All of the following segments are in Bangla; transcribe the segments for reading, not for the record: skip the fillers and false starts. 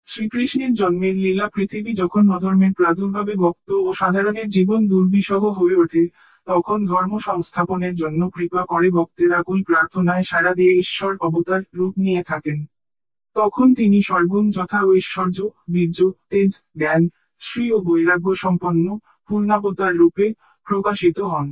শ্রীকৃষ্ণের জন্মের লীলা পৃথিবী যখন অধর্মের প্রাদুর্ভাবে ভক্ত ও সাধারণের জীবন দুর্বিষহ হয়ে ওঠে, তখন ধর্ম সংস্থাপনের জন্য কৃপা করে ভক্তের আকুল প্রার্থনায় সাড়া দিয়ে ঈশ্বর অবতার রূপ নিয়ে থাকেন। তখন তিনি সর্বগুণ যথা ঐশ্বর্য, বীর্য, তেজ, জ্ঞান, শ্রী ও বৈরাগ্য সম্পন্ন পূর্ণাবতার রূপে প্রকাশিত হন।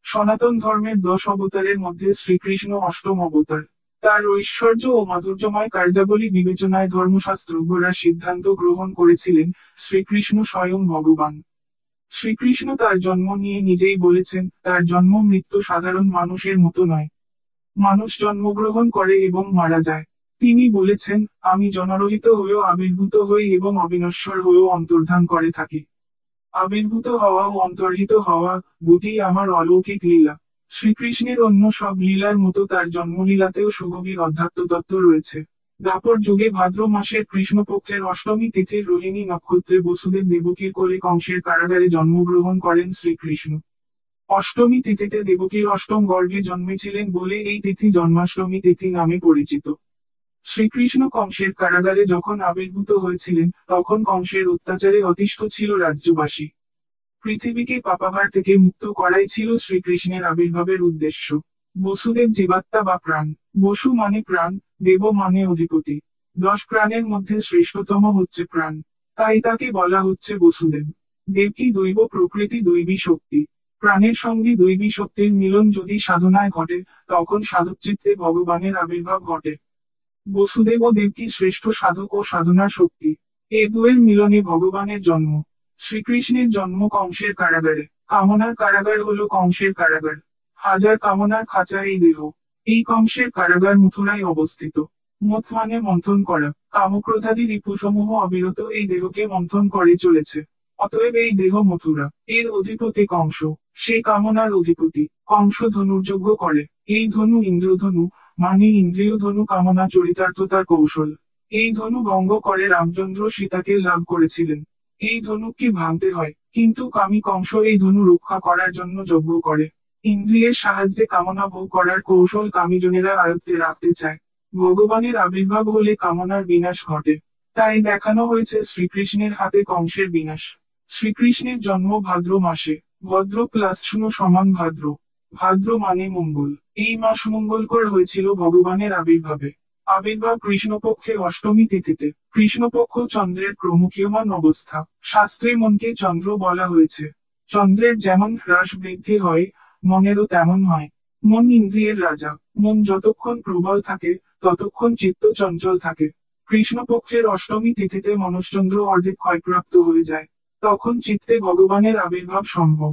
সনাতন ধর্মের 10 অবতারের মধ্যে শ্রীকৃষ্ণ অষ্টম অবতার। তার ঐশ্বর্য ও মাধুর্যময় কার্যাবলী বিবেচনায় ধর্মশাস্ত্রজ্ঞরা সিদ্ধান্ত গ্রহণ করেছিলেন শ্রীকৃষ্ণ স্বয়ং ভগবান। শ্রীকৃষ্ণ তার জন্ম নিয়ে নিজেই বলেছেন, তার জন্ম মৃত্যু সাধারণ মানুষের মতো নয়। মানুষ জন্মগ্রহণ করে এবং মারা যায়। তিনি বলেছেন, আমি জনরহিত হয়েও আবির্ভূত হই এবং অবিনশ্বর হয়েও অন্তর্ধান করে থাকি। আবির্ভূত হওয়া ও অন্তর্হিত হওয়া দুটিই আমার অলৌকিক লীলা। শ্রীকৃষ্ণের অন্য সব লীলার মতো তার জন্মলীলাতেও সুগভীর অধ্যাত্ম তত্ত্ব রয়েছে। দ্বাপর যুগে ভাদ্র মাসের কৃষ্ণপক্ষের অষ্টমী তিথির রোহিণী নক্ষত্রে বসুদেব দেবকীর কোলে কংসের কারাগারে জন্মগ্রহণ করেন শ্রীকৃষ্ণ। অষ্টমী তিথিতে দেবকীর অষ্টম গর্ভে জন্মেছিলেন বলে এই তিথি জন্মাষ্টমী তিথি নামে পরিচিত। শ্রীকৃষ্ণ কংসের কারাগারে যখন আবির্ভূত হয়েছিলেন, তখন কংসের অত্যাচারে অতিষ্ঠ ছিল রাজ্যবাসী। পৃথিবীকে পাপাভার থেকে মুক্ত করাই ছিল শ্রীকৃষ্ণের আবির্ভাবের উদ্দেশ্য। বসুদেব জীবাত্মা বা প্রাণ। বসু মানে প্রাণ, দেব মানে অধিপতি। 10 প্রাণের মধ্যে শ্রেষ্ঠতম হচ্ছে প্রাণ। তাই তাকে বলা হচ্ছে বসুদেব। দেবকী দৈব প্রকৃতি দৈবী শক্তি। প্রাণের সঙ্গে দৈবী শক্তির মিলন যদি সাধনায় ঘটে, তখন সাধকচিত্তে ভগবানের আবির্ভাব ঘটে। বসুদেব ও দেবকী শ্রেষ্ঠ সাধক ও সাধনার শক্তি। এ দুয়ের মিলনে ভগবানের জন্ম। শ্রীকৃষ্ণের জন্ম কংসের কারাগারে। কামনার কারাগার হলো কংসের কারাগার। হাজার কামনার খাঁচা এই দেহ। এই কংসের কারাগার মথুরায় অবস্থিত। মথ মানে মন্থন করা। কামক্রোধাদি রিপুসমূহ অবিরত এই দেহকে মন্থন করে চলেছে। অতএব এই দেহ মথুরা। এর অধিপতি কংস। সে কামনার অধিপতি। কংস ধনুর্যজ্ঞ করে। এই ধনু ইন্দ্রধনু, মানে ইন্দ্রিয় ধনু কামনা চরিতার্থতার কৌশল। এই ধনু ভঙ্গ করে রামচন্দ্র সীতাকে লাভ করেছিলেন। এই ধনুকে ভাঙতে হয়, কিন্তু কামী কংস এই ধনু রক্ষা করার জন্য যজ্ঞ করে। ইন্দ্রিয়ের সাহায্যে কামনা ভোগ করার কৌশল কামীজনেরা আয়ত্তে রাখতে চায়। ভগবানের আবির্ভাব হলে কামনার বিনাশ ঘটে। তাই দেখানো হয়েছে শ্রীকৃষ্ণের হাতে কংসের বিনাশ। শ্রীকৃষ্ণের জন্ম ভাদ্র মাসে। ভদ্র প্লাস শূন্য সমান ভাদ্র। ভাদ্র মানে মঙ্গল। এই মাস মঙ্গলকর হয়েছিল ভগবানের আবির্ভাবে। আবির্ভাব কৃষ্ণপক্ষে অষ্টমী তিথিতে। কৃষ্ণপক্ষ চন্দ্রের প্রমুখীয়মান অবস্থা। শাস্ত্রে মনকে চন্দ্র বলা হয়েছে। চন্দ্রের যেমন হ্রাস বৃদ্ধি হয়, মনেরও তেমন হয়। মন ইন্দ্রিয়ের রাজা। মন যতক্ষণ প্রবল থাকে, ততক্ষণ চিত্ত চঞ্চল থাকে। কৃষ্ণপক্ষের অষ্টমী তিথিতে মনশ্চন্দ্র অর্ধেক ক্ষয়প্রাপ্ত হয়ে যায়। তখন চিত্তে ভগবানের আবির্ভাব সম্ভব।